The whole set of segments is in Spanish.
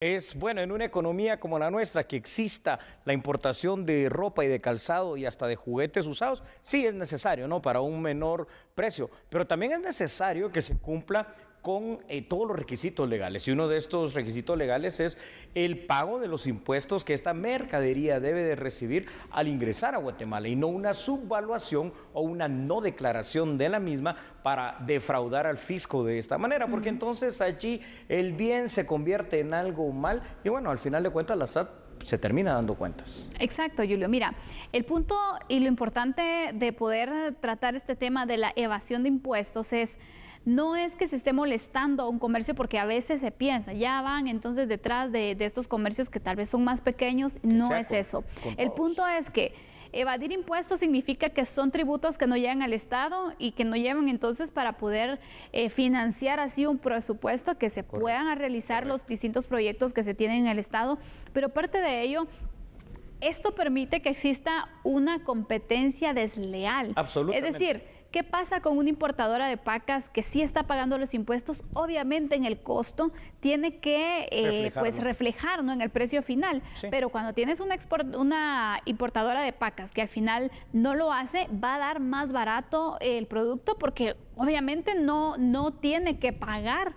Es bueno en una economía como la nuestra que exista la importación de ropa y de calzado y hasta de juguetes usados, sí es necesario, ¿no? Para un menor precio, pero también es necesario que se cumpla con todos los requisitos legales. Y uno de estos requisitos legales es el pago de los impuestos que esta mercadería debe de recibir al ingresar a Guatemala y no una subvaluación o una no declaración de la misma para defraudar al fisco de esta manera, porque entonces allí el bien se convierte en algo mal y bueno, al final de cuentas la SAT se termina dando cuentas. Exacto, Julio. Mira, el punto y lo importante de poder tratar este tema de la evasión de impuestos no es que se esté molestando a un comercio, porque a veces se piensa, ya van entonces detrás de estos comercios que tal vez son más pequeños, no es eso. El punto es que evadir impuestos significa que son tributos que no llegan al Estado y que no llevan entonces para poder financiar así un presupuesto que se puedan realizar los distintos proyectos que se tienen en el Estado, pero aparte de ello, esto permite que exista una competencia desleal. Absolutamente. Es decir, ¿qué pasa con una importadora de pacas que sí está pagando los impuestos? Obviamente en el costo tiene que reflejar, ¿no?, en el precio final, pero cuando tienes una importadora de pacas que al final no lo hace, va a dar más barato el producto porque obviamente no tiene que pagar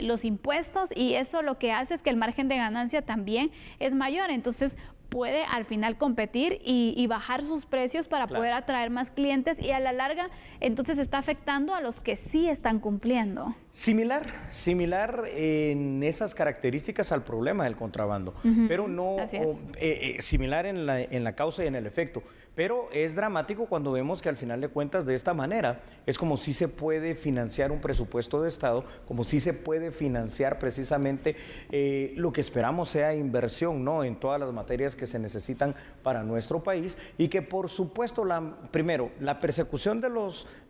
los impuestos y eso lo que hace es que el margen de ganancia también es mayor. Entonces puede al final competir y bajar sus precios para poder atraer más clientes y a la larga entonces está afectando a los que sí están cumpliendo. Similar en esas características al problema del contrabando, pero no similar en la causa y en el efecto, pero es dramático cuando vemos que al final de cuentas de esta manera es como si se puede financiar un presupuesto de Estado, como si se puede financiar precisamente lo que esperamos sea inversión, ¿no?, en todas las materias que se necesitan para nuestro país y que por supuesto primero la persecución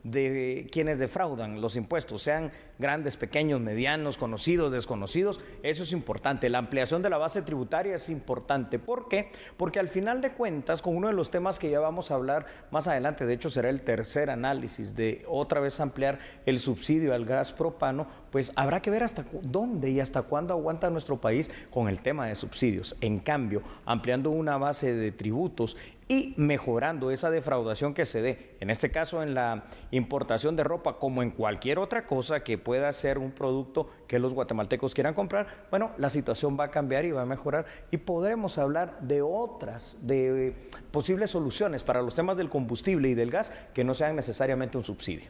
de quienes defraudan los impuestos, sean grandes, pequeños, medianos, conocidos, desconocidos, eso es importante. La ampliación de la base tributaria es importante. ¿Por qué? Porque al final de cuentas, con uno de los temas que ya vamos a hablar más adelante, de hecho será el tercer análisis de otra vez ampliar el subsidio al gas propano, pues habrá que ver hasta dónde y hasta cuándo aguanta nuestro país con el tema de subsidios. En cambio, ampliando una base de tributos y mejorando esa defraudación que se dé, en este caso en la importación de ropa, como en cualquier otra cosa que pueda ser un producto que los guatemaltecos quieran comprar, bueno, la situación va a cambiar y va a mejorar y podremos hablar de de posibles soluciones para los temas del combustible y del gas que no sean necesariamente un subsidio.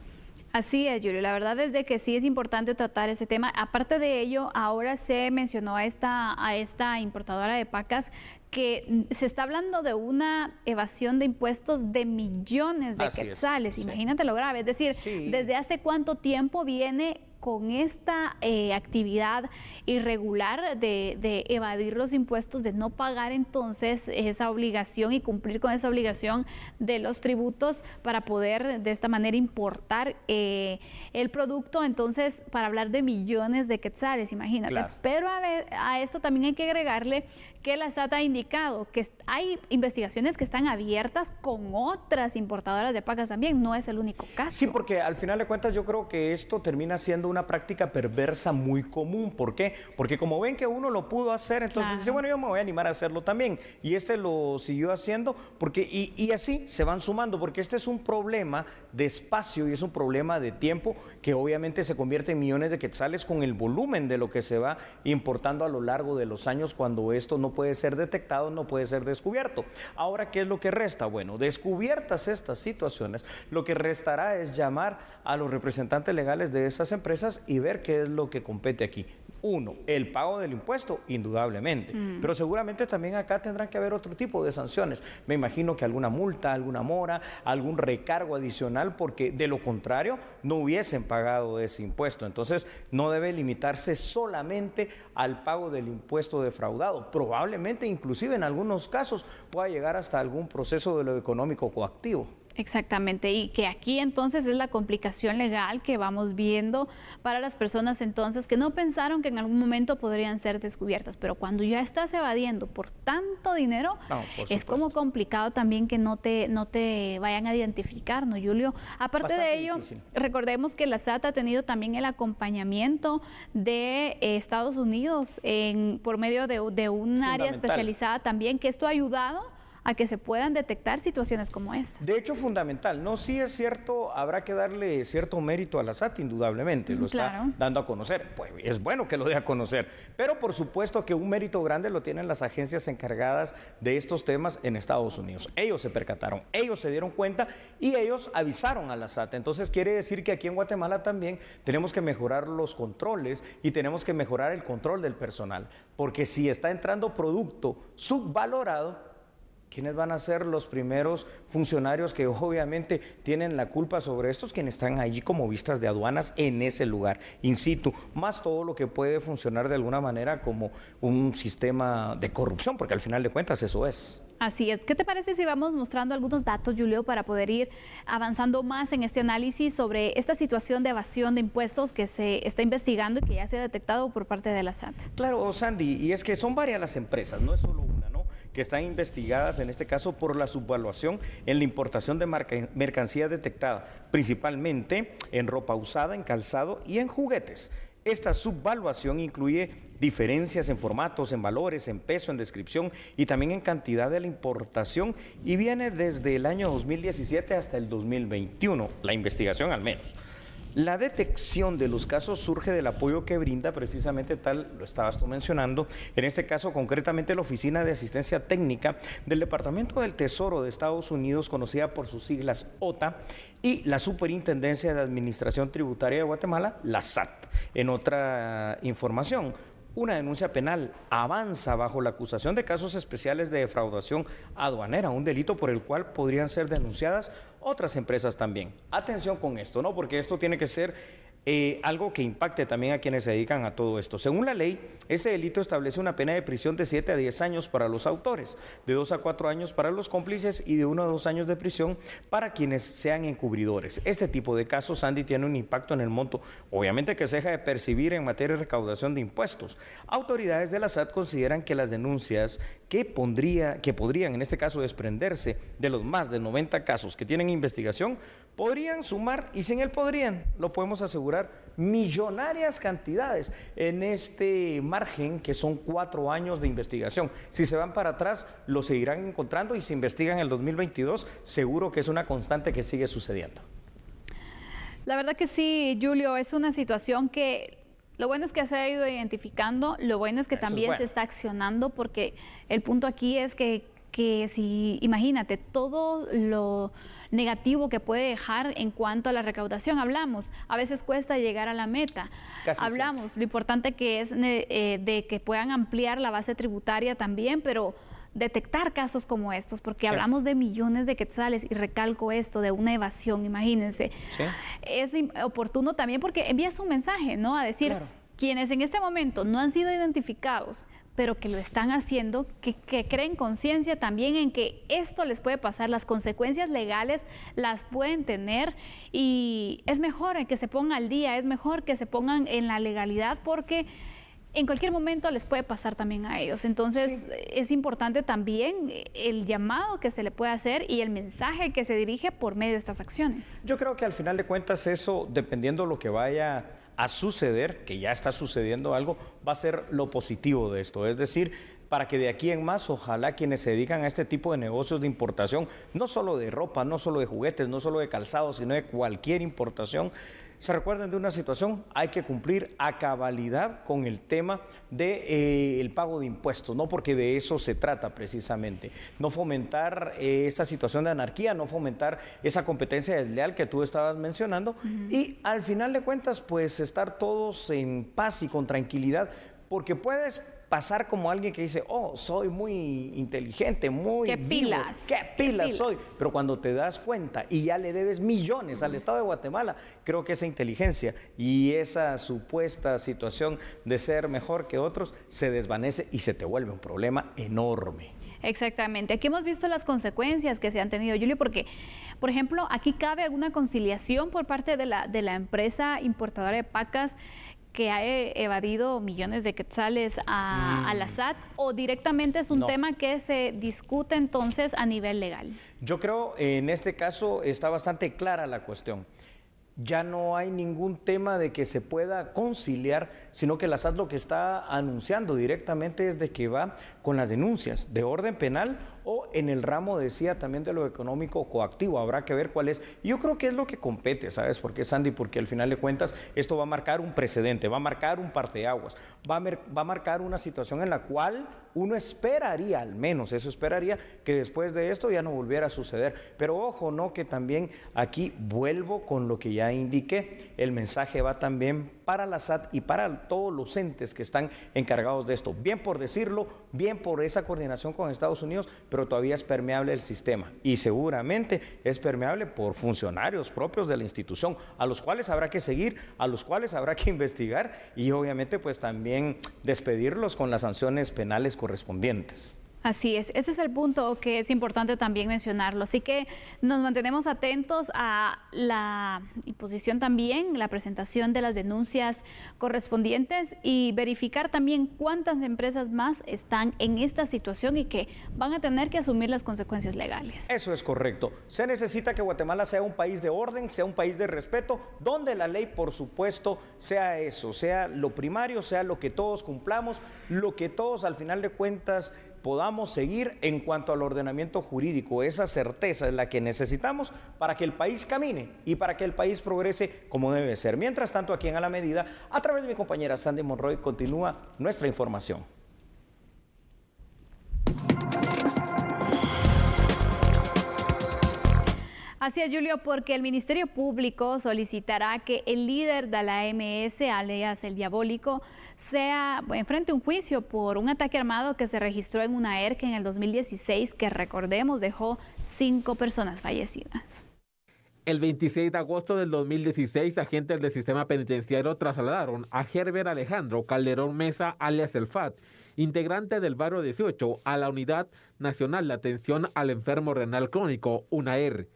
Así es, Julio. La verdad es de que sí es importante tratar ese tema. Aparte de ello, ahora se mencionó a esta importadora de pacas que se está hablando de una evasión de impuestos de millones de quetzales. Imagínate lo grave. Es decir, ¿desde hace cuánto tiempo viene con esta actividad irregular de evadir los impuestos, de no pagar entonces esa obligación y cumplir con esa obligación de los tributos para poder de esta manera importar el producto? Entonces, para hablar de millones de quetzales, imagínate. Pero a esto también hay que agregarle que la SAT ha indicado que hay investigaciones que están abiertas con otras importadoras de pacas también, no es el único caso. Sí, porque al final de cuentas yo creo que esto termina siendo una práctica perversa muy común. ¿Por qué? Porque como ven que uno lo pudo hacer, entonces dice, bueno, yo me voy a animar a hacerlo también. Y este lo siguió haciendo y así se van sumando, porque este es un problema de espacio y es un problema de tiempo que obviamente se convierte en millones de quetzales con el volumen de lo que se va importando a lo largo de los años cuando esto no puede ser detectado, no puede ser descubierto. Ahora, ¿qué es lo que resta? Bueno, descubiertas estas situaciones, lo que restará es llamar a los representantes legales de esas empresas y ver qué es lo que compete aquí. Uno, el pago del impuesto, indudablemente, pero seguramente también acá tendrán que haber otro tipo de sanciones. Me imagino que alguna multa, alguna mora, algún recargo adicional, porque de lo contrario no hubiesen pagado ese impuesto. Entonces, no debe limitarse solamente al pago del impuesto defraudado. Probablemente, inclusive en algunos casos, pueda llegar hasta algún proceso de lo económico coactivo. Exactamente, y que aquí entonces es la complicación legal que vamos viendo para las personas entonces que no pensaron que en algún momento podrían ser descubiertas, pero cuando ya estás evadiendo por tanto dinero, es como complicado también que no te vayan a identificar, ¿no, Julio? Aparte de ello, recordemos que la SAT ha tenido también el acompañamiento de Estados Unidos por medio de un área especializada también, que esto ha ayudado a que se puedan detectar situaciones como esta. De hecho, fundamental. No, sí es cierto, habrá que darle cierto mérito a la SAT, indudablemente, lo está dando a conocer. Pues es bueno que lo dé a conocer, pero por supuesto que un mérito grande lo tienen las agencias encargadas de estos temas en Estados Unidos. Ellos se percataron, ellos se dieron cuenta y ellos avisaron a la SAT. Entonces quiere decir que aquí en Guatemala también tenemos que mejorar los controles y tenemos que mejorar el control del personal, porque si está entrando producto subvalorado, ¿quiénes van a ser los primeros funcionarios que obviamente tienen la culpa sobre estos? Quienes están allí como vistas de aduanas en ese lugar, in situ, más todo lo que puede funcionar de alguna manera como un sistema de corrupción, porque al final de cuentas eso es. Así es. ¿Qué te parece si vamos mostrando algunos datos, Julio, para poder ir avanzando más en este análisis sobre esta situación de evasión de impuestos que se está investigando y que ya se ha detectado por parte de la SAT? Claro, Sandy, y es que son varias las empresas, no es solo una, ¿no?, que están investigadas en este caso por la subvaluación en la importación de mercancía detectada, principalmente en ropa usada, en calzado y en juguetes. Esta subvaluación incluye diferencias en formatos, en valores, en peso, en descripción y también en cantidad de la importación, y viene desde el año 2017 hasta el 2021, la investigación al menos. La detección de los casos surge del apoyo que brinda precisamente, tal lo estabas tú mencionando, en este caso concretamente la Oficina de Asistencia Técnica del Departamento del Tesoro de Estados Unidos, conocida por sus siglas OTA, y la Superintendencia de Administración Tributaria de Guatemala, la SAT. En otra información, una denuncia penal avanza bajo la acusación de casos especiales de defraudación aduanera, un delito por el cual podrían ser denunciadas otras empresas también. Atención con esto, ¿no?, porque esto tiene que ser algo que impacte también a quienes se dedican a todo esto. Según la ley, este delito establece una pena de prisión de 7 a 10 años para los autores, de 2 a 4 años para los cómplices y de 1 a 2 años de prisión para quienes sean encubridores. Este tipo de casos, Andy, tiene un impacto en el monto, obviamente, que se deja de percibir en materia de recaudación de impuestos. Autoridades de la SAT consideran que las denuncias que podrían en este caso desprenderse de los más de 90 casos que tienen investigación, podrían sumar, y sin el podrían, lo podemos asegurar, millonarias cantidades en este margen que son 4 años de investigación. Si se van para atrás, lo seguirán encontrando, y si investigan en el 2022, seguro que es una constante que sigue sucediendo. La verdad que sí, Julio, es una situación que lo bueno es que se ha ido identificando, lo bueno es que también se está accionando, porque el punto aquí es que si, imagínate, todo lo negativo que puede dejar en cuanto a la recaudación. Hablamos, a veces cuesta llegar a la meta. Hablamos, lo importante que es de que puedan ampliar la base tributaria también, pero detectar casos como estos, porque hablamos de millones de quetzales, y recalco esto, de una evasión, imagínense. Es oportuno también porque envías un mensaje, ¿no?, a decir, quienes en este momento no han sido identificados, pero que lo están haciendo, que creen conciencia también en que esto les puede pasar, las consecuencias legales las pueden tener, y es mejor que se pongan al día, es mejor que se pongan en la legalidad, porque en cualquier momento les puede pasar también a ellos. Entonces es importante también el llamado que se le puede hacer y el mensaje que se dirige por medio de estas acciones. Yo creo que al final de cuentas eso, dependiendo de lo que vaya a suceder, que ya está sucediendo algo, va a ser lo positivo de esto. Es decir, para que de aquí en más, ojalá quienes se dedican a este tipo de negocios de importación, no solo de ropa, no solo de juguetes, no solo de calzado, sino de cualquier importación, se recuerden de una situación: hay que cumplir a cabalidad con el tema del pago de impuestos, ¿no? Porque de eso se trata precisamente. No fomentar esta situación de anarquía, no fomentar esa competencia desleal que tú estabas mencionando, y al final de cuentas, pues estar todos en paz y con tranquilidad, porque puedes pasar como alguien que dice, oh, soy muy inteligente, muy vivo, qué pilas soy, pero cuando te das cuenta y ya le debes millones al Estado de Guatemala, creo que esa inteligencia y esa supuesta situación de ser mejor que otros se desvanece y se te vuelve un problema enorme. Exactamente. Aquí hemos visto las consecuencias que se han tenido, Julio, porque, por ejemplo, aquí cabe alguna conciliación por parte de la empresa importadora de pacas que ha evadido millones de quetzales a la SAT, o directamente es un tema que se discute entonces a nivel legal. Yo creo en este caso está bastante clara la cuestión. Ya no hay ningún tema de que se pueda conciliar, sino que la SAT lo que está anunciando directamente es de que va con las denuncias de orden penal o en el ramo, decía, también de lo económico coactivo. Habrá que ver cuál es. Y yo creo que es lo que compete, ¿sabes por qué, Sandy? Porque al final de cuentas esto va a marcar un precedente, va a marcar un parteaguas, va a marcar una situación en la cual uno esperaría, al menos eso esperaría, que después de esto ya no volviera a suceder. Pero ojo, ¿no? Que también aquí vuelvo con lo que ya indiqué. El mensaje va también para la SAT y para todos los entes que están encargados de esto. Bien por decirlo, bien por esa coordinación con Estados Unidos, pero todavía es permeable el sistema y seguramente es permeable por funcionarios propios de la institución, a los cuales habrá que seguir, a los cuales habrá que investigar y obviamente pues también despedirlos con las sanciones penales correspondientes. Así es, ese es el punto que es importante también mencionarlo. Así que nos mantenemos atentos a la imposición también, la presentación de las denuncias correspondientes y verificar también cuántas empresas más están en esta situación y que van a tener que asumir las consecuencias legales. Eso es correcto. Se necesita que Guatemala sea un país de orden, sea un país de respeto, donde la ley, por supuesto, sea eso, sea lo primario, sea lo que todos cumplamos, lo que todos al final de cuentas podamos seguir en cuanto al ordenamiento jurídico. Esa certeza es la que necesitamos para que el país camine y para que el país progrese como debe ser. Mientras tanto, aquí en A la Medida, a través de mi compañera Sandy Monroy, continúa nuestra información. Así es, Julio, porque el Ministerio Público solicitará que el líder de la AMS, alias el Diabólico, enfrente un juicio por un ataque armado que se registró en una ERC en el 2016, que recordemos dejó 5 personas fallecidas. El 26 de agosto del 2016, agentes del sistema penitenciario trasladaron a Herbert Alejandro Calderón Mesa, alias el FAT, integrante del barrio 18, a la Unidad Nacional de Atención al Enfermo Renal Crónico, UNAER.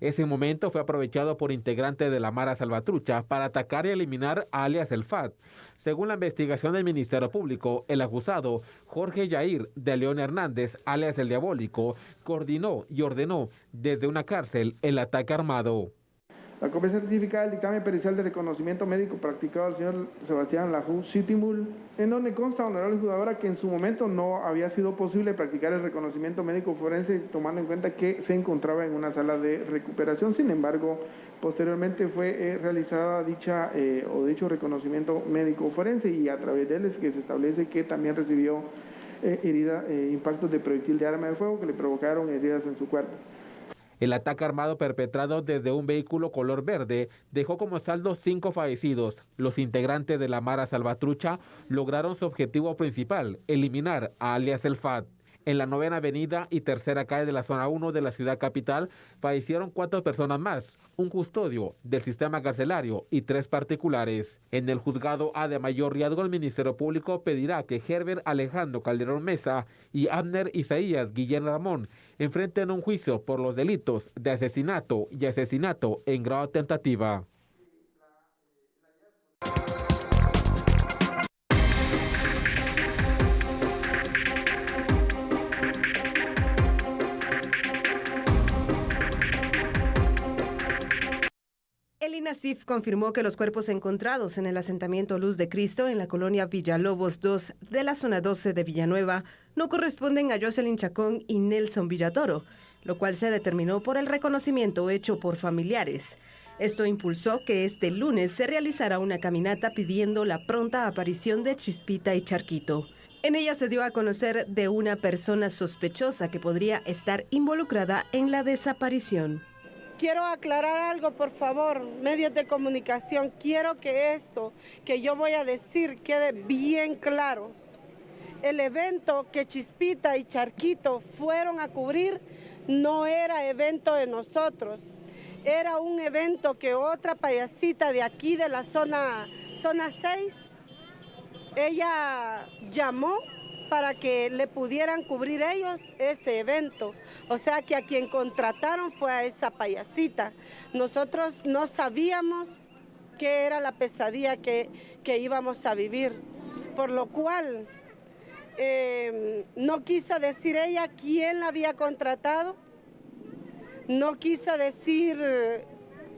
Ese momento fue aprovechado por integrantes de la Mara Salvatrucha para atacar y eliminar a alias el FAT. Según la investigación del Ministerio Público, el acusado Jorge Yair de León Hernández, alias el Diabólico, coordinó y ordenó desde una cárcel el ataque armado. La copia certificada del dictamen pericial de reconocimiento médico practicado al señor Sebastián Lajú Sitimul, en donde consta, honorable juzgadora, que en su momento no había sido posible practicar el reconocimiento médico forense, tomando en cuenta que se encontraba en una sala de recuperación. Sin embargo, posteriormente fue realizada dicho reconocimiento médico forense y a través de él es que se establece que también recibió impactos de proyectil de arma de fuego que le provocaron heridas en su cuerpo. El ataque armado perpetrado desde un vehículo color verde dejó como saldo 5 fallecidos. Los integrantes de la Mara Salvatrucha lograron su objetivo principal, eliminar a alias el FAT. En la 9ª Avenida y 3ª calle de la zona 1 de la ciudad capital fallecieron 4 personas más, un custodio del sistema carcelario y 3 particulares. En el juzgado A de mayor riesgo, el Ministerio Público pedirá que Herbert Alejandro Calderón Mesa y Abner Isaías Guillén Ramón enfrenten un juicio por los delitos de asesinato y asesinato en grado de tentativa. El INASIF confirmó que los cuerpos encontrados en el asentamiento Luz de Cristo en la colonia Villalobos 2 de la zona 12 de Villanueva no corresponden a Jocelyn Chacón y Nelson Villatoro, lo cual se determinó por el reconocimiento hecho por familiares. Esto impulsó que este lunes se realizara una caminata pidiendo la pronta aparición de Chispita y Charquito. En ella se dio a conocer de una persona sospechosa que podría estar involucrada en la desaparición. quiero aclarar algo, por favor, medios de comunicación. Quiero que esto que yo voy a decir quede bien claro. El evento que Chispita y Charquito fueron a cubrir no era evento de nosotros. Era un evento que otra payasita de aquí, de la zona 6, ella llamó para que le pudieran cubrir ellos ese evento. O sea que a quien contrataron fue a esa payasita. Nosotros no sabíamos qué era la pesadilla que íbamos a vivir, por lo cual no quiso decir ella quién la había contratado, no quiso decir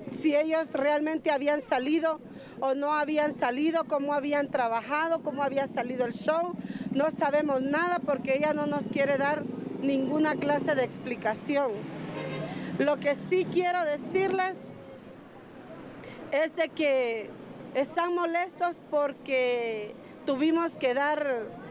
si ellos realmente habían salido o no habían salido, cómo habían trabajado, cómo había salido el show. No sabemos nada porque ella no nos quiere dar ninguna clase de explicación. Lo que sí quiero decirles es de que están molestos porque tuvimos que dar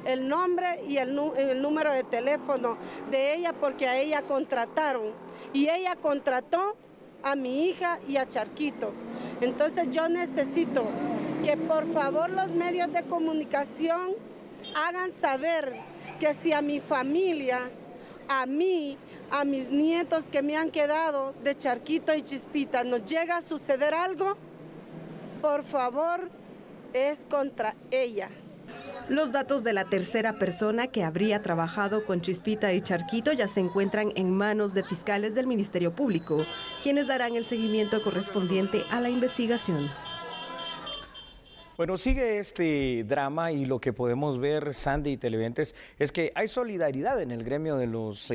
el nombre y el número de teléfono de ella porque a ella contrataron. Y ella contrató a mi hija y a Charquito. Entonces yo necesito que por favor los medios de comunicación hagan saber que si a mi familia, a mí, a mis nietos que me han quedado de Charquito y Chispita, nos llega a suceder algo, por favor, es contra ella. Los datos de la tercera persona que habría trabajado con Chispita y Charquito ya se encuentran en manos de fiscales del Ministerio Público, quienes darán el seguimiento correspondiente a la investigación. Bueno, sigue este drama y lo que podemos ver, Sandy y televidentes, es que hay solidaridad en el gremio de los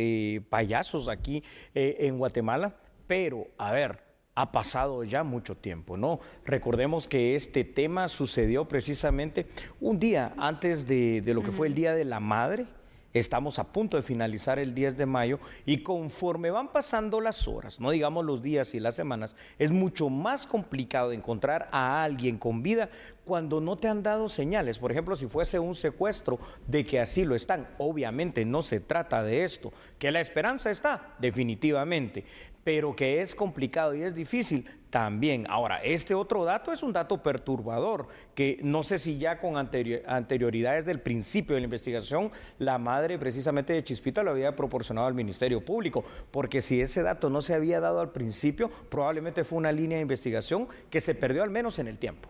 payasos aquí en Guatemala, pero, a ver, ha pasado ya mucho tiempo, ¿no? Recordemos que este tema sucedió precisamente un día antes de lo que fue el Día de la Madre. Estamos a punto de finalizar el 10 de mayo y conforme van pasando las horas, no digamos los días y las semanas, es mucho más complicado encontrar a alguien con vida cuando no te han dado señales. Por ejemplo, si fuese un secuestro de que así lo están, obviamente no se trata de esto. Que la esperanza está, definitivamente, pero que es complicado y es difícil también. Ahora, este otro dato es un dato perturbador, que no sé si ya con anterioridades del principio de la investigación, la madre precisamente de Chispita lo había proporcionado al Ministerio Público, porque si ese dato no se había dado al principio, probablemente fue una línea de investigación que se perdió al menos en el tiempo.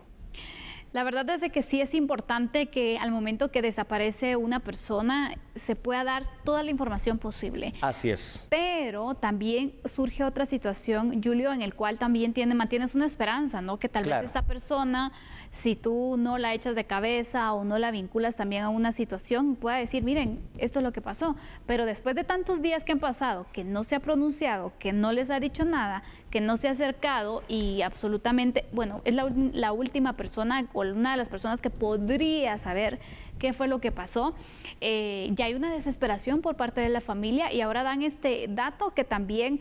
La verdad es que sí es importante que al momento que desaparece una persona se pueda dar toda la información posible. Así es. Pero también surge otra situación, Julio, en el cual también mantienes una esperanza, ¿no? Que tal vez esta persona, si tú no la echas de cabeza o no la vinculas también a una situación, pueda decir, miren, esto es lo que pasó. Pero después de tantos días que han pasado, que no se ha pronunciado, que no les ha dicho nada, que no se ha acercado y absolutamente, bueno, es la última persona o una de las personas que podría saber qué fue lo que pasó, ya hay una desesperación por parte de la familia y ahora dan este dato que también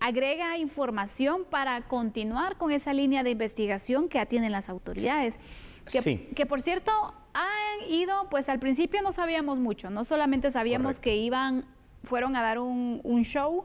agrega información para continuar con esa línea de investigación que ya tienen las autoridades. Que por cierto, han ido, pues al principio no sabíamos mucho, no solamente sabíamos que fueron a dar un show,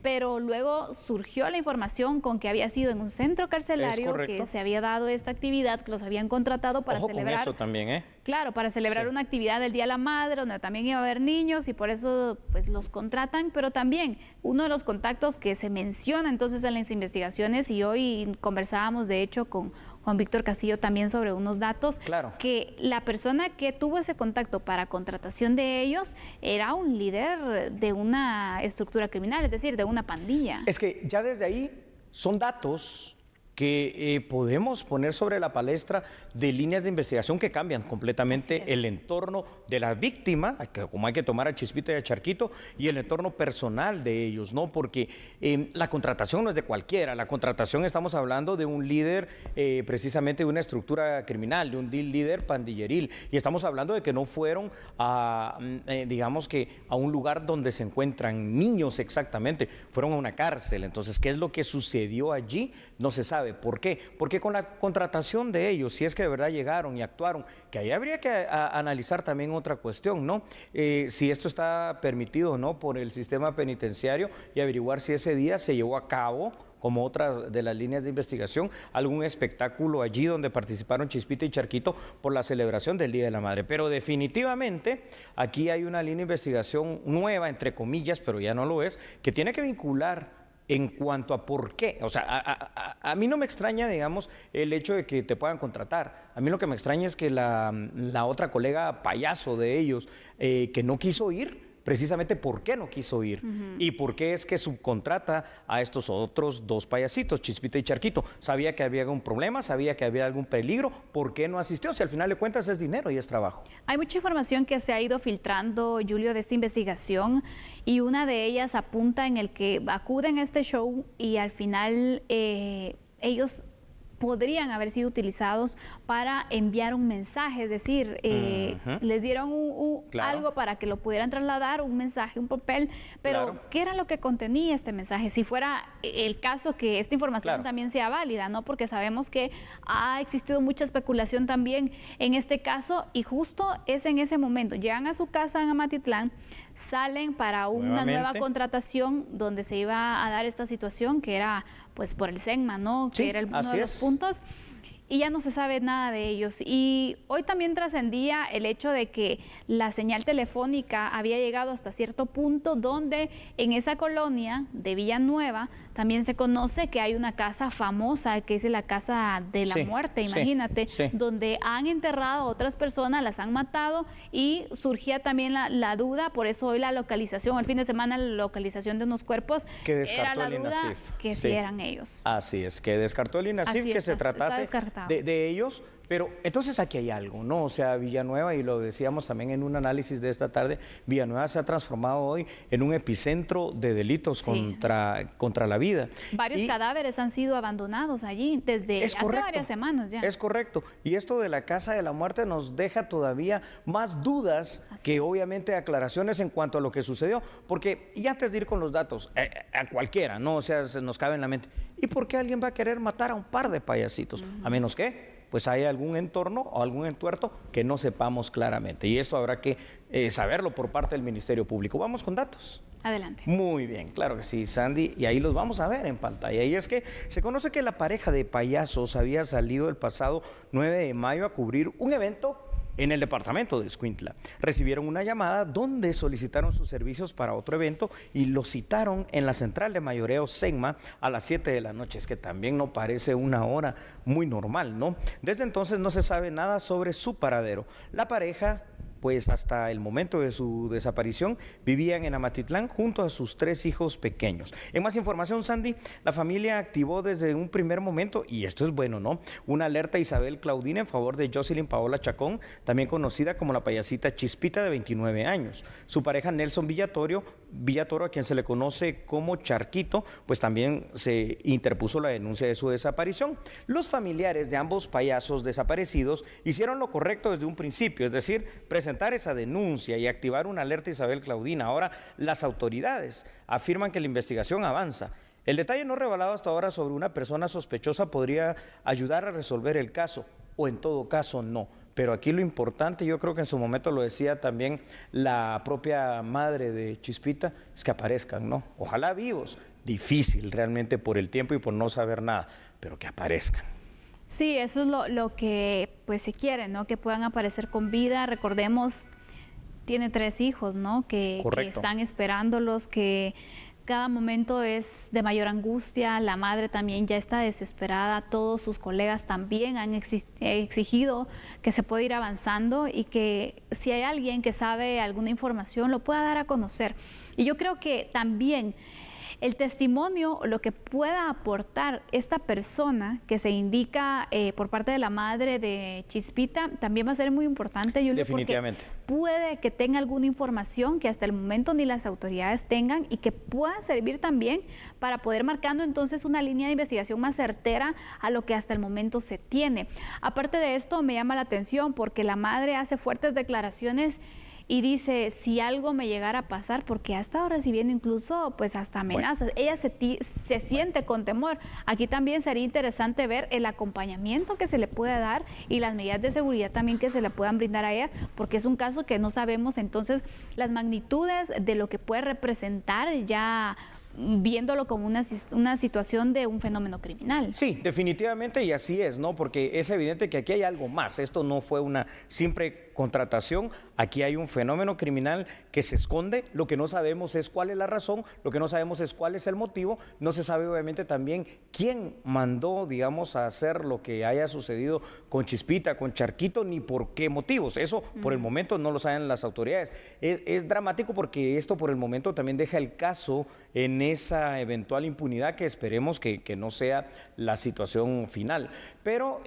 pero luego surgió la información con que había sido en un centro carcelario, que se había dado esta actividad, que los habían contratado para celebrar. Con eso también, Claro, para celebrar una actividad del Día de la Madre, donde también iba a haber niños y por eso pues los contratan, pero también uno de los contactos que se menciona entonces en las investigaciones, y hoy conversábamos de hecho con Juan Víctor Castillo también sobre unos datos, que la persona que tuvo ese contacto para contratación de ellos era un líder de una estructura criminal, es decir, de una pandilla. Es que ya desde ahí son datos que podemos poner sobre la palestra de líneas de investigación que cambian completamente el entorno de la víctima, como hay que tomar a Chispita y a Charquito, y el entorno personal de ellos, ¿no? Porque la contratación no es de cualquiera, la contratación estamos hablando de un líder precisamente de una estructura criminal, de un líder pandilleril, y estamos hablando de que no fueron a, digamos que a un lugar donde se encuentran niños exactamente, fueron a una cárcel. Entonces, ¿qué es lo que sucedió allí? No se sabe. sabe. ¿Por qué? Porque con la contratación de ellos, si es que de verdad llegaron y actuaron, que ahí habría que analizar también otra cuestión, ¿no? Si esto está permitido o no por el sistema penitenciario y averiguar si ese día se llevó a cabo, como otra de las líneas de investigación, algún espectáculo allí donde participaron Chispita y Charquito por la celebración del Día de la Madre. Pero definitivamente aquí hay una línea de investigación nueva, entre comillas, pero ya no lo es, que tiene que vincular en cuanto a por qué. O sea, a mí no me extraña, digamos, el hecho de que te puedan contratar. A mí lo que me extraña es que la otra colega payaso de ellos, que no quiso ir, precisamente por qué no quiso ir y por qué es que subcontrata a estos otros dos payasitos, Chispita y Charquito. Sabía que había algún problema, sabía que había algún peligro, ¿por qué no asistió? Si al final de cuentas es dinero y es trabajo. Hay mucha información que se ha ido filtrando, Julio, de esta investigación, y una de ellas apunta en el que acuden a este show y al final ellos podrían haber sido utilizados para enviar un mensaje, es decir, les dieron algo para que lo pudieran trasladar, un mensaje, un papel, pero ¿qué era lo que contenía este mensaje? Si fuera el caso que esta información también sea válida, ¿no? Porque sabemos que ha existido mucha especulación también en este caso, y justo es en ese momento, llegan a su casa en Amatitlán, salen para una nueva contratación donde se iba a dar esta situación que era pues por el SEGMA, ¿no? Sí, que era uno de los puntos, y ya no se sabe nada de ellos. Y hoy también trascendía el hecho de que la señal telefónica había llegado hasta cierto punto donde en esa colonia de Villanueva también se conoce que hay una casa famosa que es la Casa de la Muerte, imagínate, donde han enterrado a otras personas, las han matado, y surgía también la duda, por eso hoy la localización, el fin de semana la localización de unos cuerpos, que descartó era la el duda INASIF. que si eran ellos. Así es, que descartó el INASIF que se tratase de ellos. Pero entonces aquí hay algo, ¿no? O sea, Villanueva, y lo decíamos también en un análisis de esta tarde, Villanueva se ha transformado hoy en un epicentro de delitos contra la vida. Varios cadáveres han sido abandonados allí desde hace varias semanas ya. Es correcto. Y esto de la Casa de la Muerte nos deja todavía más dudas que obviamente aclaraciones en cuanto a lo que sucedió. Porque, y antes de ir con los datos, a cualquiera, ¿no? O sea, se nos cabe en la mente, ¿y por qué alguien va a querer matar a un par de payasitos? A menos que pues hay algún entorno o algún entuerto que no sepamos claramente. Y esto habrá que saberlo por parte del Ministerio Público. Vamos con datos. Adelante. Muy bien, claro que sí, Sandy, y ahí los vamos a ver en pantalla. Y es que se conoce que la pareja de payasos había salido el pasado 9 de mayo a cubrir un evento en el departamento de Escuintla. Recibieron una llamada donde solicitaron sus servicios para otro evento y los citaron en la central de mayoreo SEGMA a las 7 de la noche. Es que también no parece una hora muy normal, ¿no? Desde entonces no se sabe nada sobre su paradero. La pareja, pues hasta el momento de su desaparición, vivían en Amatitlán junto a sus 3 hijos pequeños. En más información, Sandy, la familia activó desde un primer momento, y esto es bueno, ¿no?, una alerta a Isabel Claudina en favor de Jocelyn Paola Chacón, también conocida como la payasita Chispita, de 29 años. Su pareja Nelson Villatoro, a quien se le conoce como Charquito, pues también se interpuso la denuncia de su desaparición. Los familiares de ambos payasos desaparecidos hicieron lo correcto desde un principio, es decir, presentar esa denuncia y activar una alerta a Isabel Claudina. Ahora las autoridades afirman que la investigación avanza. El detalle no revelado hasta ahora sobre una persona sospechosa podría ayudar a resolver el caso, o en todo caso no. Pero aquí lo importante, yo creo que en su momento lo decía también la propia madre de Chispita, es que aparezcan, ¿no? Ojalá vivos. Difícil realmente por el tiempo y por no saber nada, pero que aparezcan. Sí, eso es lo que pues se quiere, ¿no? Que puedan aparecer con vida. Recordemos, tiene 3 hijos, ¿no? Que están esperándolos, que cada momento es de mayor angustia. La madre también ya está desesperada. Todos sus colegas también han exigido que se pueda ir avanzando y que si hay alguien que sabe alguna información lo pueda dar a conocer. Y yo creo que también el testimonio, lo que pueda aportar esta persona que se indica por parte de la madre de Chispita, también va a ser muy importante, Julio. Definitivamente. Puede que tenga alguna información que hasta el momento ni las autoridades tengan y que pueda servir también para poder marcando entonces una línea de investigación más certera a lo que hasta el momento se tiene. Aparte de esto, me llama la atención porque la madre hace fuertes declaraciones y dice, si algo me llegara a pasar, porque ha estado recibiendo incluso pues hasta amenazas, ella se siente con temor. Aquí también sería interesante ver el acompañamiento que se le puede dar y las medidas de seguridad también que se le puedan brindar a ella, porque es un caso que no sabemos entonces las magnitudes de lo que puede representar ya viéndolo como una situación de un fenómeno criminal. Sí, definitivamente, y así es, ¿no? Porque es evidente que aquí hay algo más. Esto no fue una simple contratación, aquí hay un fenómeno criminal que se esconde. Lo que no sabemos es cuál es la razón, lo que no sabemos es cuál es el motivo. No se sabe obviamente también quién mandó, digamos, a hacer lo que haya sucedido con Chispita, con Charquito, ni por qué motivos. Eso por el momento no lo saben las autoridades. Es dramático porque esto por el momento también deja el caso en esa eventual impunidad que esperemos que no sea la situación final. Pero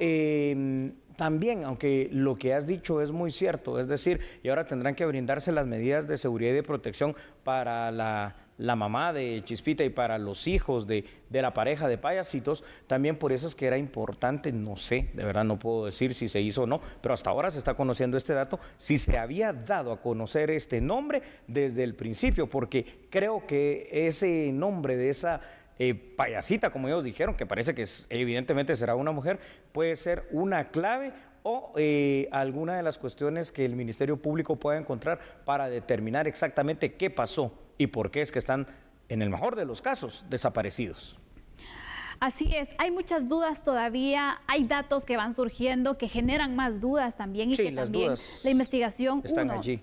también, aunque lo que has dicho es muy cierto, es decir, y ahora tendrán que brindarse las medidas de seguridad y de protección para la mamá de Chispita y para los hijos de la pareja de payasitos, también por eso es que era importante, no sé, de verdad no puedo decir si se hizo o no, pero hasta ahora se está conociendo este dato, si se había dado a conocer este nombre desde el principio, porque creo que ese nombre de esa payasita, como ellos dijeron, que parece que evidentemente será una mujer, puede ser una clave o alguna de las cuestiones que el Ministerio Público pueda encontrar para determinar exactamente qué pasó y por qué es que están, en el mejor de los casos, desaparecidos. Así es, hay muchas dudas todavía, hay datos que van surgiendo que generan más dudas también y sí, que también la investigación,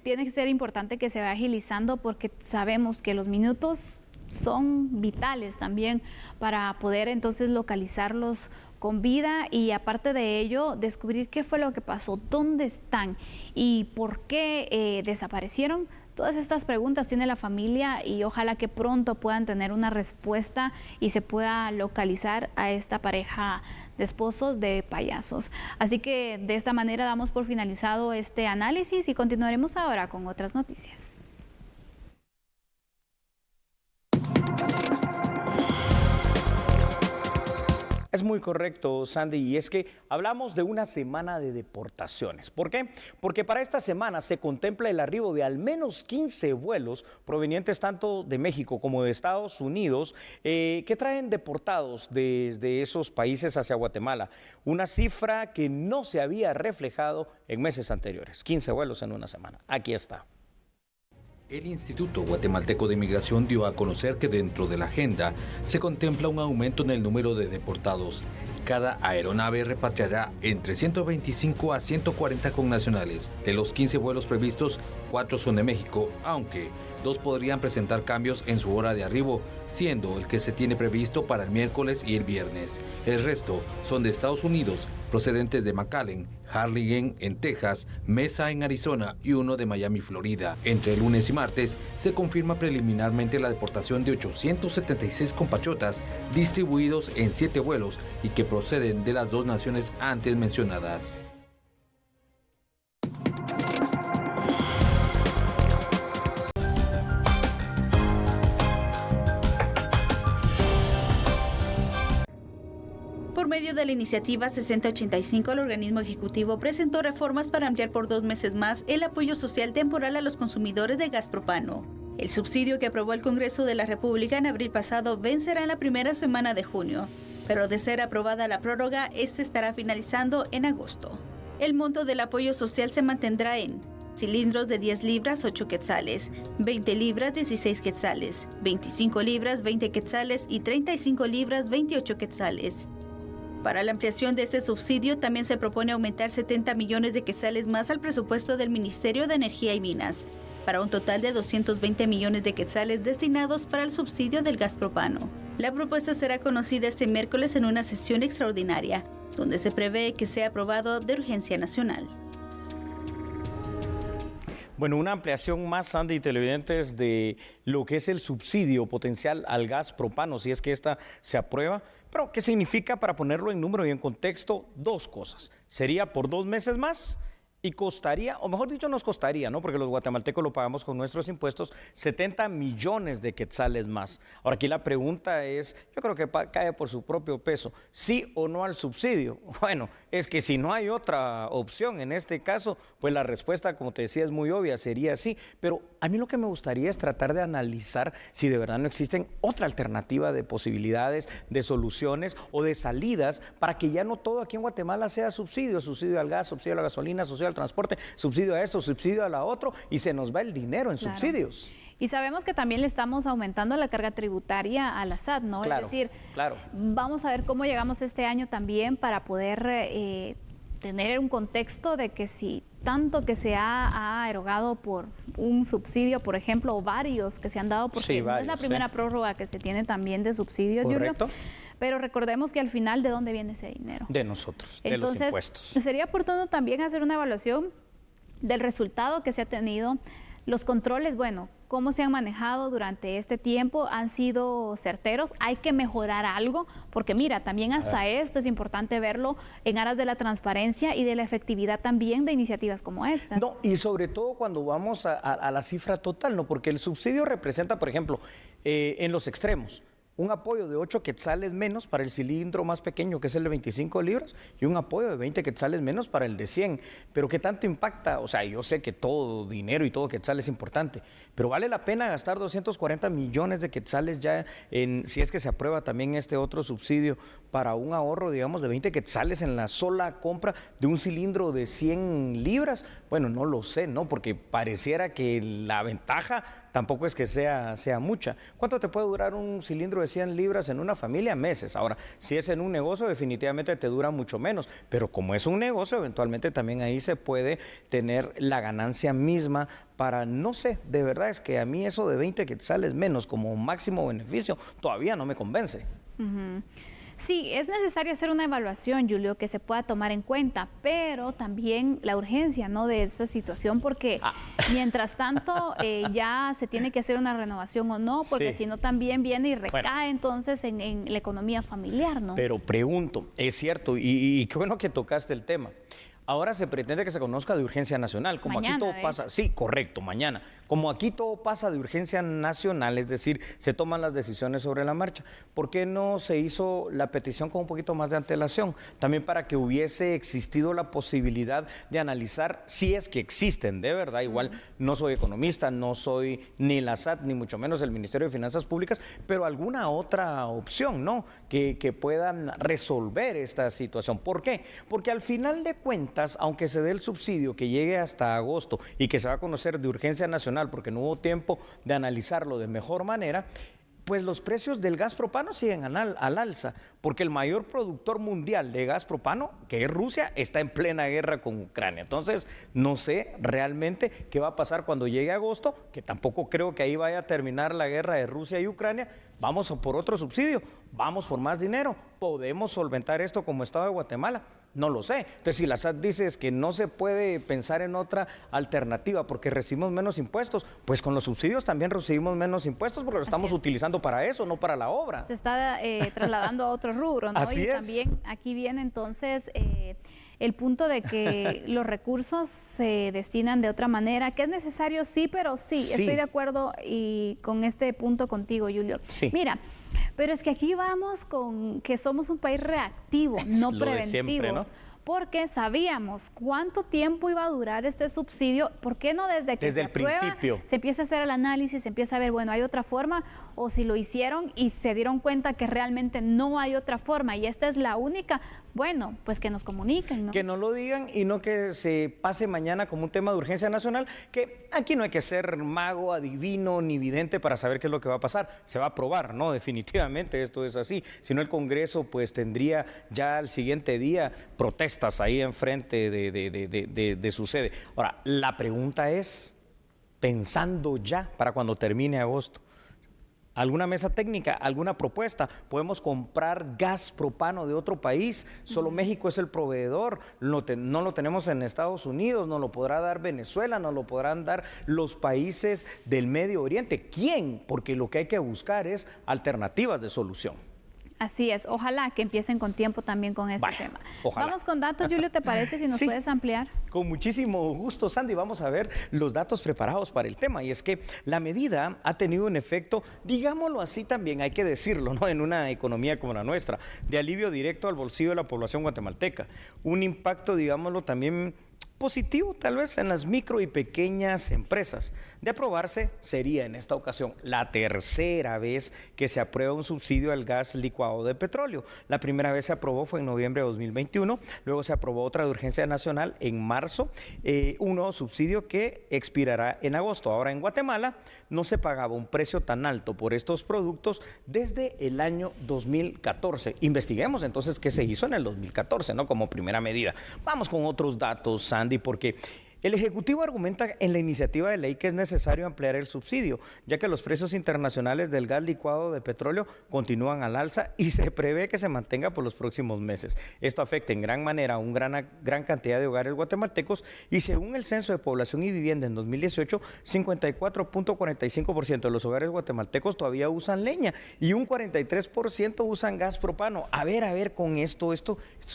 tiene que ser importante que se vaya agilizando porque sabemos que los minutos son vitales también para poder entonces localizarlos con vida y aparte de ello descubrir qué fue lo que pasó, dónde están y por qué desaparecieron. Todas estas preguntas tiene la familia y ojalá que pronto puedan tener una respuesta y se pueda localizar a esta pareja de esposos de payasos. Así que de esta manera damos por finalizado este análisis y continuaremos ahora con otras noticias. Es muy correcto, Sandy, y es que hablamos de una semana de deportaciones. ¿Por qué? Porque para esta semana se contempla el arribo de al menos 15 vuelos provenientes tanto de México como de Estados Unidos que traen deportados desde esos países hacia Guatemala. Una cifra que no se había reflejado en meses anteriores. 15 vuelos en una semana. Aquí está. El Instituto Guatemalteco de Migración dio a conocer que dentro de la agenda se contempla un aumento en el número de deportados. Cada aeronave repatriará entre 125 a 140 connacionales. De los 15 vuelos previstos, 4 son de México, aunque 2 podrían presentar cambios en su hora de arribo, siendo el que se tiene previsto para el miércoles y el viernes. El resto son de Estados Unidos, procedentes de McAllen, Harlingen en Texas, Mesa en Arizona y uno de Miami, Florida. Entre lunes y martes se confirma preliminarmente la deportación de 876 compatriotas distribuidos en 7 vuelos y que proceden de las 2 naciones antes mencionadas. Por medio de la iniciativa 6085, el organismo ejecutivo presentó reformas para ampliar por 2 meses más el apoyo social temporal a los consumidores de gas propano. El subsidio que aprobó el Congreso de la República en abril pasado vencerá en la primera semana de junio, pero de ser aprobada la prórroga, este estará finalizando en agosto. El monto del apoyo social se mantendrá en cilindros de 10 libras, 8 quetzales, 20 libras, 16 quetzales, 25 libras, 20 quetzales y 35 libras, 28 quetzales. Para la ampliación de este subsidio también se propone aumentar 70 millones de quetzales más al presupuesto del Ministerio de Energía y Minas, para un total de 220 millones de quetzales destinados para el subsidio del gas propano. La propuesta será conocida este miércoles en una sesión extraordinaria, donde se prevé que sea aprobado de urgencia nacional. Bueno, una ampliación más, Sandy y televidentes, de lo que es el subsidio potencial al gas propano, si es que esta se aprueba. Pero, ¿qué significa? Para ponerlo en número y en contexto, 2 cosas. Sería por 2 meses más Y costaría, o mejor dicho, nos costaría, ¿no? Porque los guatemaltecos lo pagamos con nuestros impuestos, 70 millones de quetzales más. Ahora, aquí la pregunta es, yo creo que cae por su propio peso, ¿sí o no al subsidio? Bueno, es que si no hay otra opción en este caso, pues la respuesta, como te decía, es muy obvia, sería sí. Pero a mí lo que me gustaría es tratar de analizar si de verdad no existen otra alternativa de posibilidades, de soluciones o de salidas para que ya no todo aquí en Guatemala sea subsidio, subsidio al gas, subsidio a la gasolina, subsidio al transporte, subsidio a esto, subsidio a la otro, y se nos va el dinero en subsidios. Y sabemos que también le estamos aumentando la carga tributaria a la SAT, ¿no? Claro, es decir, claro. Vamos a ver cómo llegamos este año también para poder tener un contexto de que si tanto que se ha erogado por un subsidio, por ejemplo, o varios que se han dado, porque sí, no es la primera prórroga que se tiene también de subsidios, correcto, Julio. Pero recordemos que al final, ¿de dónde viene ese dinero? De nosotros, de los impuestos. Sería oportuno también hacer una evaluación del resultado que se ha tenido. Los controles, bueno, cómo se han manejado durante este tiempo, han sido certeros, hay que mejorar algo, porque mira, también hasta esto es importante verlo en aras de la transparencia y de la efectividad también de iniciativas como esta. No, y sobre todo cuando vamos a la cifra total, ¿no? Porque el subsidio representa, por ejemplo, en los extremos, un apoyo de 8 quetzales menos para el cilindro más pequeño, que es el de 25 libras, y un apoyo de 20 quetzales menos para el de 100. Pero ¿qué tanto impacta? O sea, yo sé que todo dinero y todo quetzal es importante, pero ¿vale la pena gastar 240 millones de quetzales ya si es que se aprueba también este otro subsidio para un ahorro, digamos, de 20 quetzales en la sola compra de un cilindro de 100 libras? Bueno, no lo sé, ¿no? Porque pareciera que la ventaja tampoco es que sea mucha. ¿Cuánto te puede durar un cilindro de 100 libras en una familia? Meses. Ahora, si es en un negocio, definitivamente te dura mucho menos, pero como es un negocio, eventualmente también ahí se puede tener la ganancia misma para, no sé, de verdad es que a mí eso de 20 quetzales menos como máximo beneficio todavía no me convence. Sí, es necesario hacer una evaluación, Julio, que se pueda tomar en cuenta, pero también la urgencia, ¿no?, de esta situación, porque mientras tanto ya se tiene que hacer una renovación o no, porque si no también viene y recae entonces en la economía familiar, ¿no? Pero pregunto, es cierto, y qué bueno que tocaste el tema. Ahora se pretende que se conozca de urgencia nacional, como mañana, aquí todo pasa, sí, correcto, mañana. Como aquí todo pasa de urgencia nacional, es decir, se toman las decisiones sobre la marcha, ¿por qué no se hizo la petición con un poquito más de antelación? También para que hubiese existido la posibilidad de analizar si es que existen, de verdad, igual no soy economista, no soy ni la SAT, ni mucho menos el Ministerio de Finanzas Públicas, pero alguna otra opción, ¿no?, que puedan resolver esta situación. ¿Por qué? Porque al final de cuentas, aunque se dé el subsidio que llegue hasta agosto y que se va a conocer de urgencia nacional porque no hubo tiempo de analizarlo de mejor manera, pues los precios del gas propano siguen al alza, porque el mayor productor mundial de gas propano, que es Rusia, está en plena guerra con Ucrania. Entonces, no sé realmente qué va a pasar cuando llegue agosto, que tampoco creo que ahí vaya a terminar la guerra de Rusia y Ucrania. Vamos por otro subsidio, vamos por más dinero, podemos solventar esto como Estado de Guatemala. No lo sé. Entonces, si la SAT dice que no se puede pensar en otra alternativa porque recibimos menos impuestos, pues con los subsidios también recibimos menos impuestos porque lo estamos utilizando para eso, no para la obra. Se está trasladando a otro rubro, ¿no? Así es. También aquí viene entonces el punto de que los recursos se destinan de otra manera, que es necesario, sí, pero sí, estoy de acuerdo y con este punto contigo, Julio. Sí. Mira, pero es que aquí vamos con que somos un país reactivo, no preventivos. Siempre, ¿no? Porque sabíamos cuánto tiempo iba a durar este subsidio. ¿Por qué no desde que el principio se empieza a hacer el análisis, se empieza a ver, bueno, hay otra forma? O si lo hicieron y se dieron cuenta que realmente no hay otra forma y esta es la única, bueno, pues que nos comuniquen, ¿no? Que no lo digan y no que se pase mañana como un tema de urgencia nacional, que aquí no hay que ser mago, adivino ni vidente para saber qué es lo que va a pasar. Se va a aprobar, ¿no? Definitivamente esto es así. Si no, el Congreso pues tendría ya al siguiente día protestas ahí enfrente de su sede. Ahora, la pregunta es, pensando ya para cuando termine agosto, ¿alguna mesa técnica, alguna propuesta? ¿Podemos comprar gas propano de otro país? Solo México es el proveedor, no lo tenemos en Estados Unidos, no lo podrá dar Venezuela, no lo podrán dar los países del Medio Oriente. ¿Quién? Porque lo que hay que buscar es alternativas de solución. Así es, ojalá que empiecen con tiempo también con este tema. Ojalá. Vamos con datos, Julio, ¿te parece? Si nos Sí, puedes ampliar. Con muchísimo gusto, Sandy. Vamos a ver los datos preparados para el tema. Y es que la medida ha tenido un efecto, digámoslo así también, hay que decirlo, ¿no? En una economía como la nuestra, de alivio directo al bolsillo de la población guatemalteca. Un impacto, digámoslo, también positivo tal vez en las micro y pequeñas empresas. De aprobarse, sería en esta ocasión la tercera vez que se aprueba un subsidio al gas licuado de petróleo. La primera vez se aprobó fue en noviembre de 2021, luego se aprobó otra de urgencia nacional en marzo, un nuevo subsidio que expirará en agosto. Ahora en Guatemala no se pagaba un precio tan alto por estos productos desde el año 2014. Investiguemos entonces qué se hizo en el 2014, ¿no? Como primera medida. Vamos con otros datos, Sandy, porque el Ejecutivo argumenta en la iniciativa de ley que es necesario ampliar el subsidio, ya que los precios internacionales del gas licuado de petróleo continúan al alza y se prevé que se mantenga por los próximos meses. Esto afecta en gran manera a una gran cantidad de hogares guatemaltecos y según el Censo de Población y Vivienda en 2018, 54.45% de los hogares guatemaltecos todavía usan leña y un 43% usan gas propano. A ver, con esto es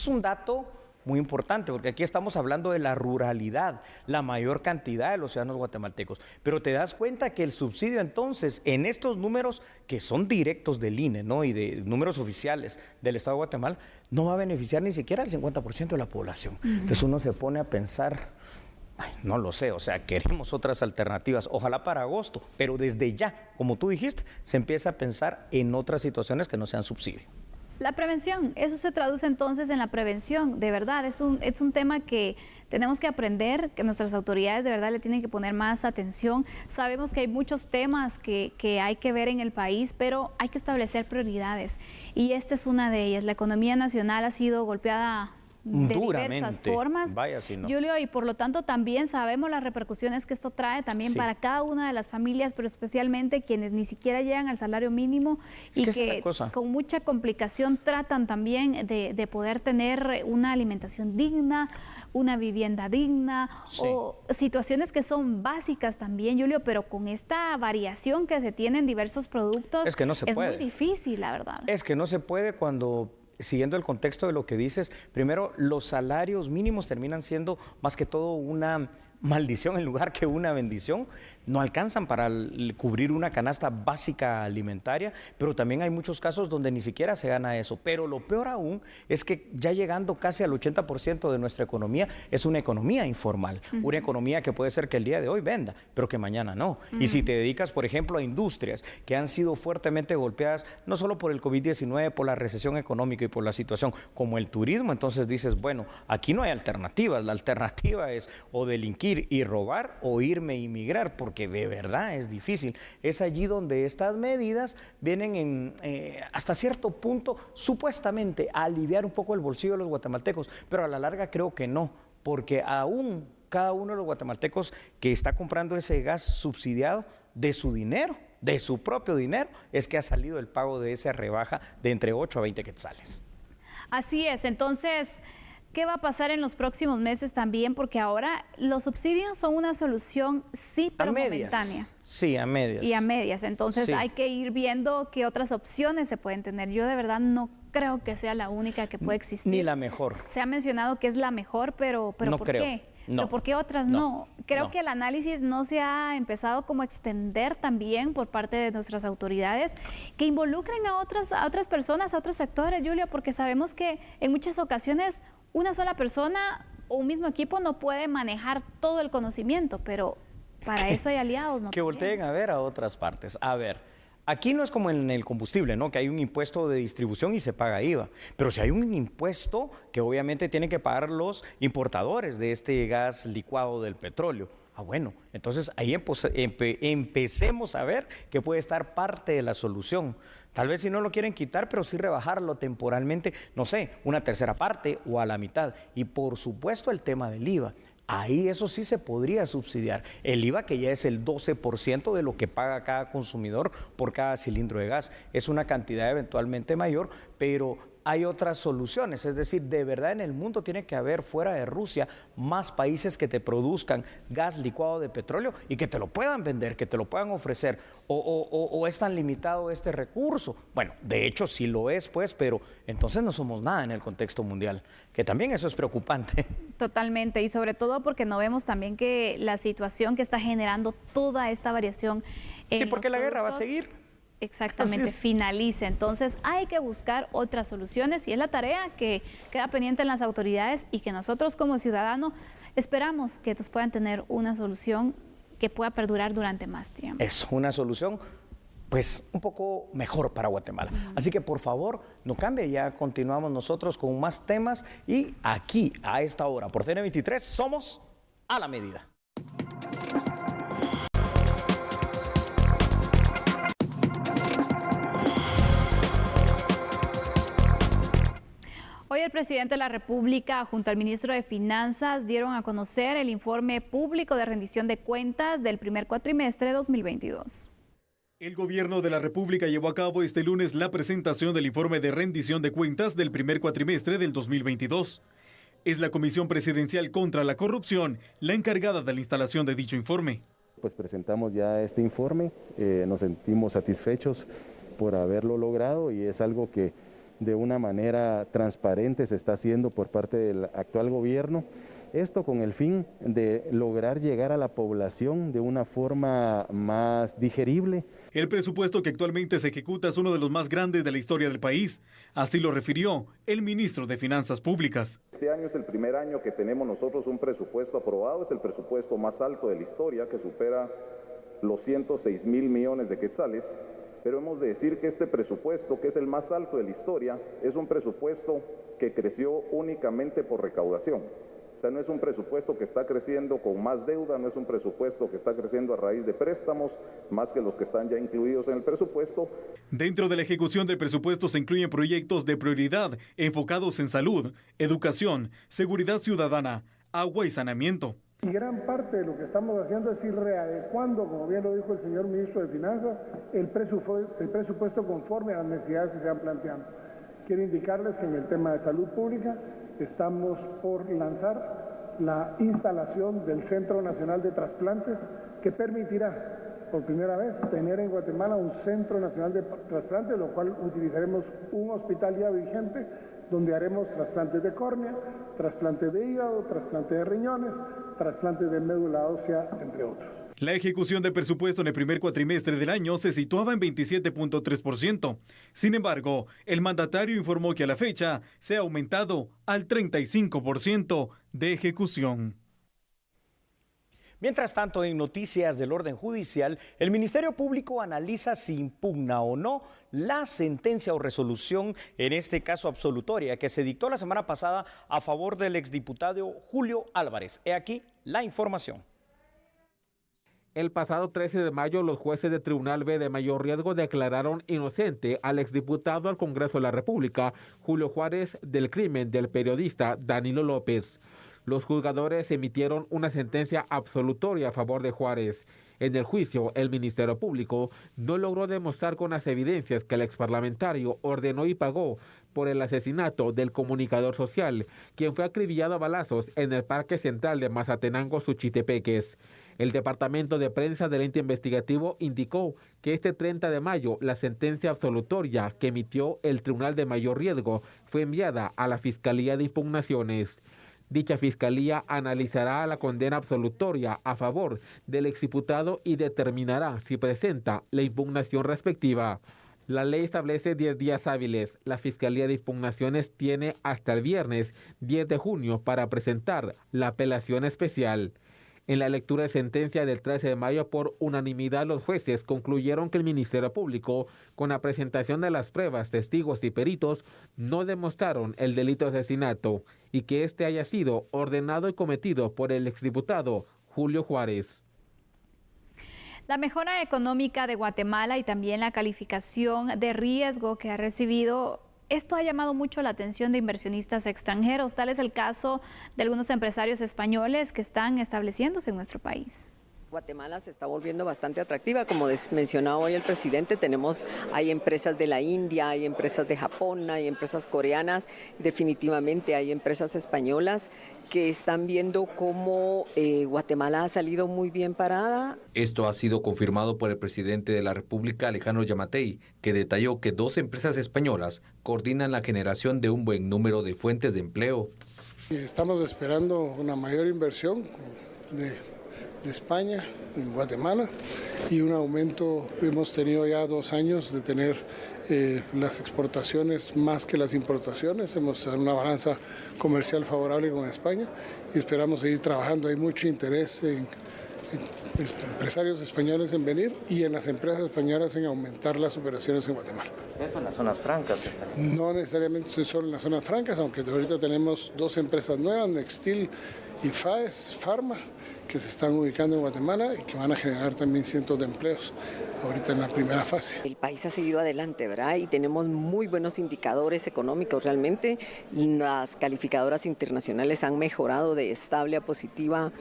un dato muy importante, porque aquí estamos hablando de la ruralidad, la mayor cantidad de los ciudadanos guatemaltecos. Pero te das cuenta que el subsidio entonces, en estos números que son directos del INE, ¿no? Y de números oficiales del Estado de Guatemala, no va a beneficiar ni siquiera al 50% de la población. Entonces uno se pone a pensar, no lo sé, o sea, queremos otras alternativas, ojalá para agosto, pero desde ya, como tú dijiste, se empieza a pensar en otras situaciones que no sean subsidio. La prevención, eso se traduce entonces en la prevención, de verdad, es un tema que tenemos que aprender, que nuestras autoridades de verdad le tienen que poner más atención. Sabemos que hay muchos temas que hay que ver en el país, pero hay que establecer prioridades y esta es una de ellas. La economía nacional ha sido golpeada de diversas formas, vaya si no. Julio, y por lo tanto también sabemos las repercusiones que esto trae también para cada una de las familias, pero especialmente quienes ni siquiera llegan al salario mínimo y que con mucha complicación tratan también de poder tener una alimentación digna, una vivienda digna o situaciones que son básicas también, Julio, pero con esta variación que se tiene en diversos productos es que no se puede. Muy difícil, la verdad. Es que no se puede cuando, siguiendo el contexto de lo que dices, primero los salarios mínimos terminan siendo más que todo una maldición en lugar que una bendición, no alcanzan para cubrir una canasta básica alimentaria, pero también hay muchos casos donde ni siquiera se gana eso. Pero lo peor aún es que ya llegando casi al 80% de nuestra economía es una economía informal, una economía que puede ser que el día de hoy venda, pero que mañana no. Y si te dedicas, por ejemplo, a industrias que han sido fuertemente golpeadas, no solo por el COVID-19, por la recesión económica y por la situación, como el turismo, entonces dices, bueno, aquí no hay alternativas, la alternativa es o delinquir y robar o irme y migrar, porque de verdad es difícil. Es allí donde estas medidas vienen hasta cierto punto supuestamente a aliviar un poco el bolsillo de los guatemaltecos, pero a la larga creo que no, porque aún cada uno de los guatemaltecos que está comprando ese gas subsidiado de su dinero, de su propio dinero, es que ha salido el pago de esa rebaja de entre 8 a 20 quetzales. Así es, entonces, ¿qué va a pasar en los próximos meses también? Porque ahora los subsidios son una solución, sí, pero momentánea. Sí, a medias. Y a medias, entonces hay que ir viendo qué otras opciones se pueden tener. Yo de verdad no creo que sea la única que puede existir. Ni la mejor. Se ha mencionado que es la mejor, pero no ¿por creo. qué? No. ¿Pero por qué otras no? Creo que el análisis no se ha empezado como a extender también por parte de nuestras autoridades, que involucren a otras personas, a otros sectores, Julia, porque sabemos que en muchas ocasiones una sola persona o un mismo equipo no puede manejar todo el conocimiento, pero para eso hay aliados, ¿no? Que volteen a ver a otras partes. A ver, aquí no es como en el combustible, ¿no? Que hay un impuesto de distribución y se paga IVA. Pero si hay un impuesto que obviamente tienen que pagar los importadores de este gas licuado del petróleo. Ah, bueno, entonces ahí empecemos a ver que puede estar parte de la solución. Tal vez si no lo quieren quitar, pero sí rebajarlo temporalmente, no sé, una tercera parte o a la mitad. Y por supuesto el tema del IVA. Ahí eso sí se podría subsidiar. El IVA, que ya es el 12% de lo que paga cada consumidor por cada cilindro de gas. Es una cantidad eventualmente mayor, pero hay otras soluciones. Es decir, de verdad en el mundo tiene que haber, fuera de Rusia, más países que te produzcan gas licuado de petróleo y que te lo puedan vender, que te lo puedan ofrecer. ¿O es tan limitado este recurso? Bueno, de hecho sí lo es, pues, pero entonces no somos nada en el contexto mundial, que también eso es preocupante. Totalmente, y sobre todo porque no vemos también que la situación que está generando toda esta variación en sí, porque la guerra va a productos, seguir. exactamente, finalice. Entonces hay que buscar otras soluciones y es la tarea que queda pendiente en las autoridades y que nosotros como ciudadanos esperamos que nos puedan tener una solución que pueda perdurar durante más tiempo. Es una solución pues un poco mejor para Guatemala. Así que por favor, no cambie, ya continuamos nosotros con más temas y aquí a esta hora por TN23 somos a la medida. Hoy el presidente de la República junto al ministro de Finanzas dieron a conocer el informe público de rendición de cuentas del primer cuatrimestre de 2022. El gobierno de la República llevó a cabo este lunes la presentación del informe de rendición de cuentas del primer cuatrimestre del 2022. Es la Comisión Presidencial contra la Corrupción la encargada de la instalación de dicho informe. Pues presentamos ya este informe, nos sentimos satisfechos por haberlo logrado y es algo que de una manera transparente se está haciendo por parte del actual gobierno. Esto con el fin de lograr llegar a la población de una forma más digerible. El presupuesto que actualmente se ejecuta es uno de los más grandes de la historia del país. Así lo refirió el ministro de Finanzas Públicas. Este año es el primer año que tenemos nosotros un presupuesto aprobado. Es el presupuesto más alto de la historia, que supera los 106 mil millones de quetzales. Pero hemos de decir que este presupuesto, que es el más alto de la historia, es un presupuesto que creció únicamente por recaudación. O sea, no es un presupuesto que está creciendo con más deuda, no es un presupuesto que está creciendo a raíz de préstamos, más que los que están ya incluidos en el presupuesto. Dentro de la ejecución del presupuesto se incluyen proyectos de prioridad enfocados en salud, educación, seguridad ciudadana, agua y saneamiento. Y gran parte de lo que estamos haciendo es ir readecuando, como bien lo dijo el señor ministro de Finanzas, el presupuesto conforme a las necesidades que se van planteando. Quiero indicarles que en el tema de salud pública estamos por lanzar la instalación del Centro Nacional de Trasplantes, que permitirá por primera vez tener en Guatemala un Centro Nacional de Trasplantes, lo cual utilizaremos un hospital ya vigente, donde haremos trasplantes de córnea, trasplantes de hígado, trasplantes de riñones, trasplantes de médula ósea, entre otros. La ejecución del presupuesto en el primer cuatrimestre del año se situaba en 27.3%. Sin embargo, el mandatario informó que a la fecha se ha aumentado al 35% de ejecución. Mientras tanto, en noticias del orden judicial, el Ministerio Público analiza si impugna o no la sentencia o resolución, en este caso absolutoria, que se dictó la semana pasada a favor del exdiputado Julio Álvarez. He aquí la información. El pasado 13 de mayo, los jueces del Tribunal B de Mayor Riesgo declararon inocente al exdiputado al Congreso de la República, Julio Juárez, del crimen del periodista Danilo López. Los juzgadores emitieron una sentencia absolutoria a favor de Juárez. En el juicio, el Ministerio Público no logró demostrar con las evidencias que el exparlamentario ordenó y pagó por el asesinato del comunicador social, quien fue acribillado a balazos en el Parque Central de Mazatenango, Suchitepeques. El Departamento de Prensa del ente investigativo indicó que este 30 de mayo la sentencia absolutoria que emitió el Tribunal de Mayor Riesgo fue enviada a la Fiscalía de Impugnaciones. Dicha fiscalía analizará la condena absolutoria a favor del exdiputado y determinará si presenta la impugnación respectiva. La ley establece 10 días hábiles. La Fiscalía de Impugnaciones tiene hasta el viernes 10 de junio para presentar la apelación especial. En la lectura de sentencia del 13 de mayo, por unanimidad, los jueces concluyeron que el Ministerio Público, con la presentación de las pruebas, testigos y peritos, no demostraron el delito de asesinato y que este haya sido ordenado y cometido por el exdiputado Julio Juárez. La mejora económica de Guatemala y también la calificación de riesgo que ha recibido, esto ha llamado mucho la atención de inversionistas extranjeros. Tal es el caso de algunos empresarios españoles que están estableciéndose en nuestro país. Guatemala se está volviendo bastante atractiva, como mencionaba hoy el presidente, hay empresas de la India, hay empresas de Japón, hay empresas coreanas, definitivamente hay empresas españolas que están viendo cómo Guatemala ha salido muy bien parada. Esto ha sido confirmado por el presidente de la República, Alejandro Yamatei, que detalló que 2 empresas españolas coordinan la generación de un buen número de fuentes de empleo. Estamos esperando una mayor inversión de España en Guatemala y un aumento. Hemos tenido ya 2 años de tener las exportaciones más que las importaciones. Hemos una balanza comercial favorable con España y esperamos seguir trabajando. Hay mucho interés en empresarios españoles en venir y en las empresas españolas en aumentar las operaciones en Guatemala. ¿Eso en las zonas francas? No necesariamente solo en las zonas francas, aunque ahorita tenemos 2 empresas nuevas, Nextil y FAES, Pharma, que se están ubicando en Guatemala y que van a generar también cientos de empleos ahorita en la primera fase. El país ha seguido adelante, ¿verdad? Y tenemos muy buenos indicadores económicos realmente. Las calificadoras internacionales han mejorado de estable a positiva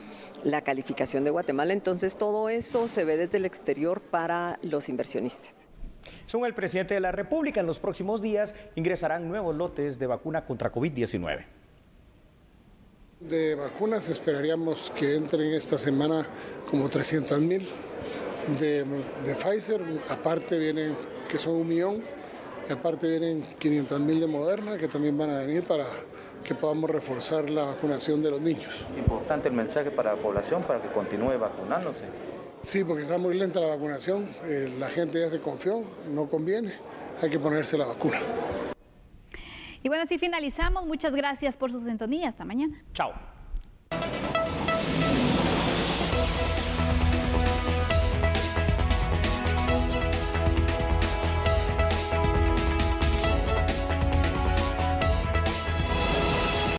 la calificación de Guatemala, entonces todo eso se ve desde el exterior para los inversionistas. Según el presidente de la República, en los próximos días ingresarán nuevos lotes de vacuna contra COVID-19. De vacunas esperaríamos que entren esta semana como 300,000 de Pfizer, aparte vienen, que son 1 millón, y aparte vienen 500,000 de Moderna, que también van a venir para que podamos reforzar la vacunación de los niños. Importante el mensaje para la población para que continúe vacunándose. Sí, porque está muy lenta la vacunación, la gente ya se confió, no conviene, hay que ponerse la vacuna. Y bueno, así finalizamos. Muchas gracias por su sintonía. Hasta mañana. Chao.